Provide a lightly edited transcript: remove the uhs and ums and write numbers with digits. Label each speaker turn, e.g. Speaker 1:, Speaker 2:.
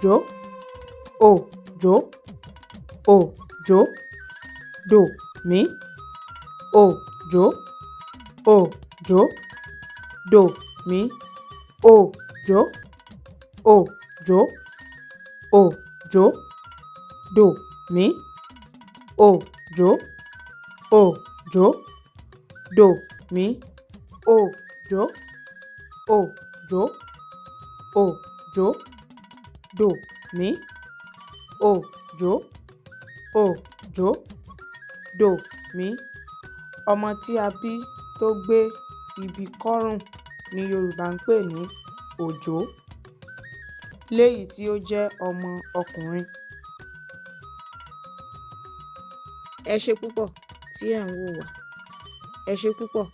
Speaker 1: òjò, òjò, òjò, dòmí, òjò, òjò, dòmí, òjò, òjò, òjò, dòmí, òjò, òjò, dòmí, òjò, òjò, òjò, dòmí, òjò, òjò, dòmí. Ọmọ tí a bí tó gbé ibi kọ́rùn ni Yorùbá ń pè ní òjó, léyìí tí ó jẹ́ ọmọ ọkùnrin. Ẹ ṣé púpọ̀ tí ẹ̀ ń wò wá. Ẹ ṣé púpọ̀.